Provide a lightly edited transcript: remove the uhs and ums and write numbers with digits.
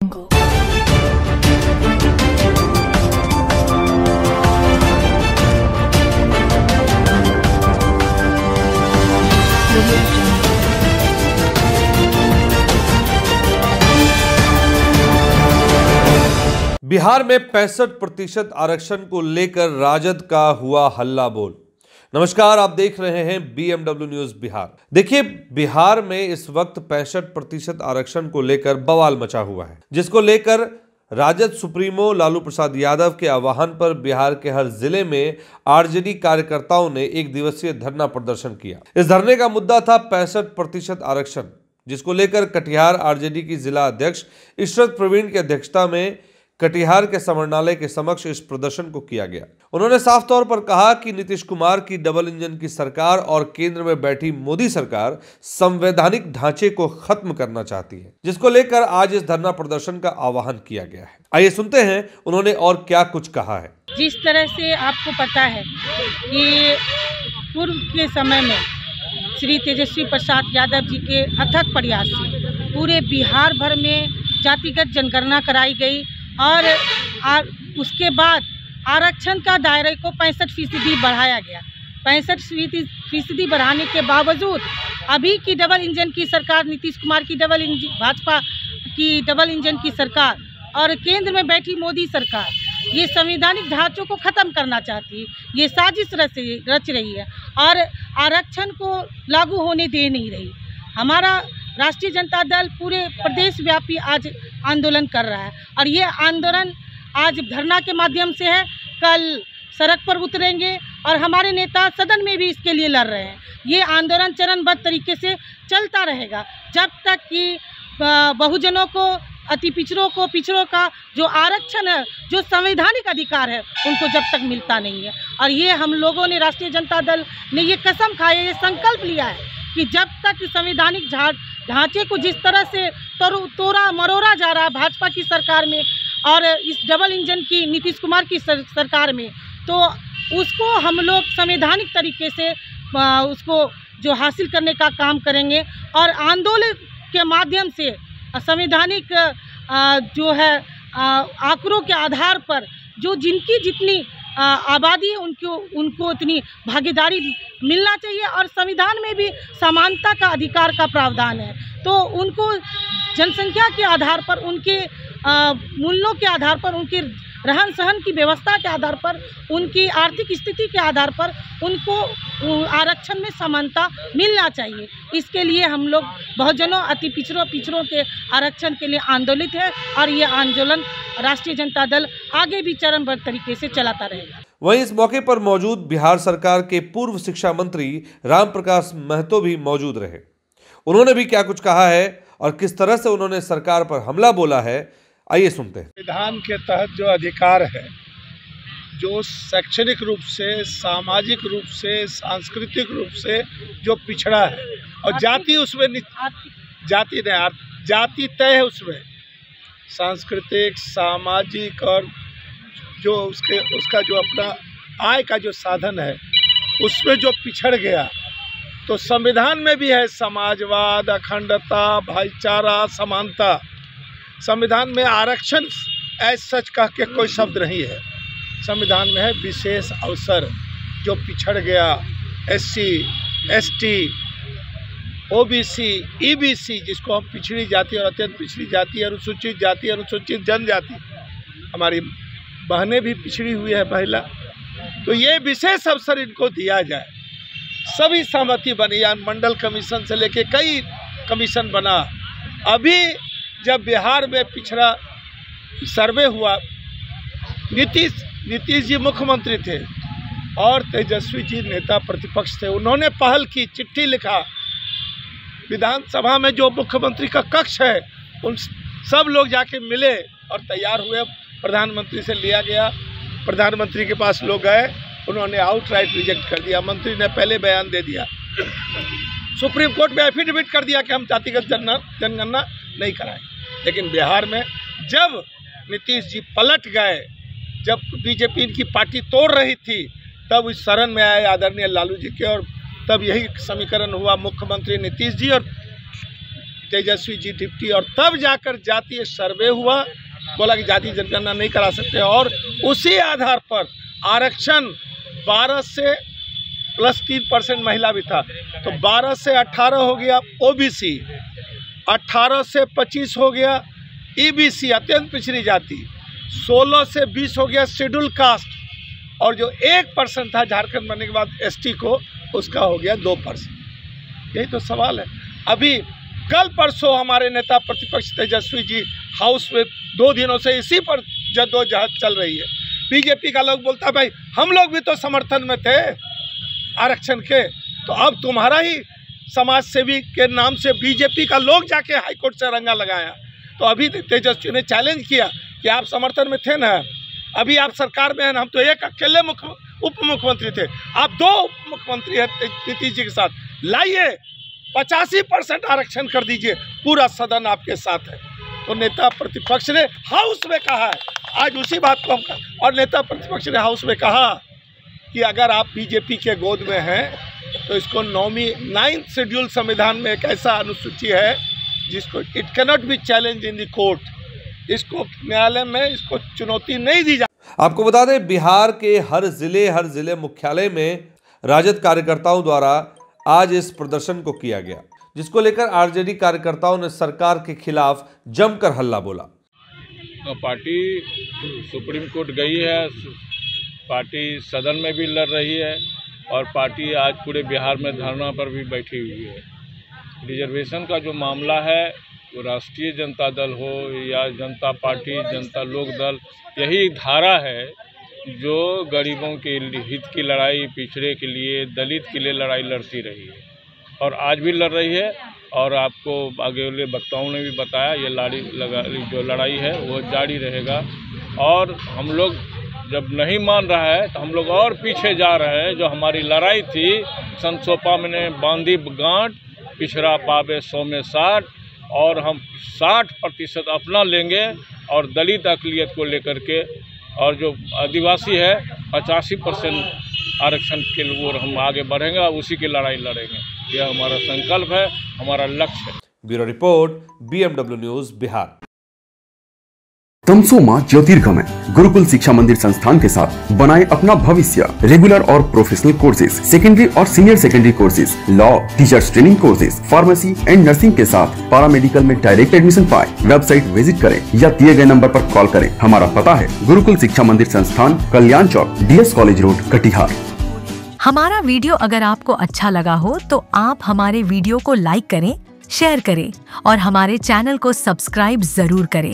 बिहार में 65% आरक्षण को लेकर राजद का हुआ हल्ला बोल। नमस्कार, आप देख रहे हैं BMW न्यूज बिहार। देखिए, बिहार में इस वक्त 65% आरक्षण को लेकर बवाल मचा हुआ है, जिसको लेकर राजद सुप्रीमो लालू प्रसाद यादव के आह्वान पर बिहार के हर जिले में आरजेडी कार्यकर्ताओं ने एक दिवसीय धरना प्रदर्शन किया। इस धरने का मुद्दा था 65% आरक्षण, जिसको लेकर कटिहार आरजेडी की जिला अध्यक्ष इशरत प्रवीण की अध्यक्षता में कटिहार के समरणालय के समक्ष इस प्रदर्शन को किया गया। उन्होंने साफ तौर पर कहा कि नीतीश कुमार की डबल इंजन की सरकार और केंद्र में बैठी मोदी सरकार संवैधानिक ढांचे को खत्म करना चाहती है, जिसको लेकर आज इस धरना प्रदर्शन का आह्वान किया गया है। आइए सुनते हैं उन्होंने और क्या कुछ कहा है। जिस तरह से आपको पता है कि पूर्व के समय में श्री तेजस्वी प्रसाद यादव जी के अथक प्रयास से पूरे बिहार भर में जातिगत जनगणना कराई गई और उसके बाद आरक्षण का दायरे को 65% बढ़ाया गया। 65% बढ़ाने के बावजूद अभी की डबल इंजन की सरकार, नीतीश कुमार की डबल इंजन, भाजपा की डबल इंजन की सरकार और केंद्र में बैठी मोदी सरकार ये संवैधानिक ढांचों को ख़त्म करना चाहती है। ये साजिश रच रही है और आरक्षण को लागू होने दे नहीं रही। हमारा राष्ट्रीय जनता दल पूरे प्रदेश व्यापी आज आंदोलन कर रहा है और ये आंदोलन आज धरना के माध्यम से है, कल सड़क पर उतरेंगे और हमारे नेता सदन में भी इसके लिए लड़ रहे हैं। ये आंदोलन चरणबद्ध तरीके से चलता रहेगा जब तक कि बहुजनों को, अति पिछड़ों का जो आरक्षण है, जो संवैधानिक अधिकार है, उनको जब तक मिलता नहीं है। और ये हम लोगों ने, राष्ट्रीय जनता दल ने ये कसम खाई है, ये संकल्प लिया है कि जब तक संवैधानिक ढांचे को जिस तरह से तोड़ा मरोड़ा जा रहा है भाजपा की सरकार में और इस डबल इंजन की नीतीश कुमार की सरकार में, तो उसको हम लोग संवैधानिक तरीके से उसको जो हासिल करने का काम करेंगे और आंदोलन के माध्यम से संवैधानिक जो है आंकड़ों के आधार पर जो जिनकी जितनी आबादी है उनको इतनी भागीदारी मिलना चाहिए और संविधान में भी समानता का अधिकार का प्रावधान है। तो उनको जनसंख्या के आधार पर, उनके मूल्यों के आधार पर, उनके रहन सहन की व्यवस्था के आधार पर, उनकी आर्थिक स्थिति के आधार पर उनको आरक्षण में समानता मिलना चाहिए। इसके लिए हम लोग बहुजनों, अति पिछड़ों के आरक्षण के लिए आंदोलित है और ये आंदोलन राष्ट्रीय जनता दल आगे भी चरणबद्ध तरीके से चलाता रहेगा। वहीं इस मौके पर मौजूद बिहार सरकार के पूर्व शिक्षा मंत्री राम प्रकाश महतो भी मौजूद रहे। उन्होंने भी क्या कुछ कहा है और किस तरह से उन्होंने सरकार पर हमला बोला है, आइए सुनते हैं। संविधान के तहत जो अधिकार है, जो शैक्षणिक रूप से, सामाजिक रूप से, सांस्कृतिक रूप से जो पिछड़ा है और जाति उसमें जाति तय है, उसमें सांस्कृतिक, सामाजिक और जो उसका जो अपना आय का जो साधन है उसमें जो पिछड़ गया, तो संविधान में भी है समाजवाद, अखंडता, भाईचारा, समानता। संविधान में आरक्षण एज सच कह के कोई शब्द नहीं है। संविधान में है विशेष अवसर, जो पिछड़ गया, SC, ST, OBC, EBC, जिसको हम पिछड़ी जाति और अत्यंत पिछड़ी जाति, अनुसूचित जाति, अनुसूचित जनजाति, हमारी बहनें भी पिछड़ी हुई है महिला, तो ये विशेष अवसर इनको दिया जाए। सभी सहमति बनी, मंडल कमीशन से लेके कई कमीशन बना। अभी जब बिहार में पिछड़ा सर्वे हुआ, नीतीश जी मुख्यमंत्री थे और तेजस्वी जी नेता प्रतिपक्ष थे, उन्होंने पहल की, चिट्ठी लिखा, विधानसभा में जो मुख्यमंत्री का कक्ष है उन सब लोग जाके मिले और तैयार हुए। प्रधानमंत्री से लिया गया, प्रधानमंत्री के पास लोग गए, उन्होंने आउटराइट रिजेक्ट कर दिया। मंत्री ने पहले बयान दे दिया, सुप्रीम कोर्ट में एफिडेविट कर दिया कि हम जातिगत जनगणना नहीं कराएं। लेकिन बिहार में जब नीतीश जी पलट गए, जब बीजेपी इनकी पार्टी तोड़ रही थी, तब इस शरण में आए आदरणीय लालू जी के और तब यही समीकरण हुआ, मुख्यमंत्री नीतीश जी और तेजस्वी जी डिप्टी, और तब जाकर जातीय सर्वे हुआ, बोला कि जाति जनगणना नहीं करा सकते, और उसी आधार पर आरक्षण 12 से प्लस 3% महिला भी था, तो 12 से 18 हो गया OBC, 18 से 25 हो गया EBC अत्यंत पिछड़ी जाति, 16 से 20 हो गया शेड्यूल कास्ट, और जो 1% था झारखंड बनने के बाद ST को, उसका हो गया 2%। यही तो सवाल है। अभी कल परसों हमारे नेता प्रतिपक्ष तेजस्वी जी हाउस में 2 दिनों से इसी पर जद्दोजहद चल रही है। बीजेपी का लोग बोलता है भाई हम लोग भी तो समर्थन में थे आरक्षण के, तो अब तुम्हारा ही समाज सेवी के नाम से बीजेपी का लोग जाके हाईकोर्ट से रंगा लगाया। तो अभी तेजस्वी ने चैलेंज किया कि आप समर्थन में थे ना, अभी आप सरकार में हैं, हम तो एक अकेले उप मुख्यमंत्री थे, आप 2 उप मुख्यमंत्री हैं नीतीश जी के साथ, लाइए 85% आरक्षण कर दीजिए, पूरा सदन आपके साथ है। तो नेता प्रतिपक्ष ने हाउस में कहा है, आज उसी बात को हम, और नेता प्रतिपक्ष ने हाउस में कहा कि अगर आप बीजेपी के गोद में हैं तो इसको 9th शेड्यूल संविधान में एक ऐसा अनुसूची है जिसको it cannot be challenge in the court, इसको न्यायालय में इसको चुनौती नहीं दी जा। आपको बता दें, बिहार के हर जिले मुख्यालय में राजद कार्यकर्ताओं द्वारा आज इस प्रदर्शन को किया गया, जिसको लेकर आरजेडी कार्यकर्ताओं ने सरकार के खिलाफ जमकर हल्ला बोला। पार्टी सुप्रीम कोर्ट गई है, पार्टी सदन में भी लड़ रही है, और पार्टी आज पूरे बिहार में धरना पर भी बैठी हुई है। रिजर्वेशन का जो मामला है, वो राष्ट्रीय जनता दल हो या जनता पार्टी, जनता लोक दल, यही धारा है जो गरीबों के हित की लड़ाई, पिछड़े के लिए, दलित के लिए लड़ाई लड़ती रही है और आज भी लड़ रही है। और आपको आगे वाले वक्ताओं ने भी बताया, ये जो लड़ाई है वो जारी रहेगा। और हम लोग जब नहीं मान रहा है तो हम लोग और पीछे जा रहे हैं। जो हमारी लड़ाई थी, संसोपा में बांधी गांठ, पिछड़ा पावे 100 में 60, और हम 60% अपना लेंगे, और दलित अक़लियत को लेकर के, और जो आदिवासी है 85% आरक्षण के लिए हम आगे बढ़ेंगे और उसी की लड़ाई लड़ेंगे। यह हमारा संकल्प है, हमारा लक्ष्य है। Bureau report, BMW news Bihar. तमसोमा ज्योतिर्गमय गुरुकुल शिक्षा मंदिर संस्थान के साथ बनाए अपना भविष्य। रेगुलर और प्रोफेशनल कोर्सेज, सेकेंडरी और senior secondary courses, law, teachers training courses, pharmacy and nursing के साथ पैरामेडिकल में डायरेक्ट एडमिशन पाए। वेबसाइट विजिट करें या दिए गए नंबर पर कॉल करें। हमारा पता है गुरुकुल शिक्षा मंदिर संस्थान, कल्याण चौक, DS कॉलेज रोड, कटिहार। हमारा वीडियो अगर आपको अच्छा लगा हो तो आप हमारे वीडियो को लाइक करें, शेयर करें और हमारे चैनल को सब्सक्राइब जरूर करें।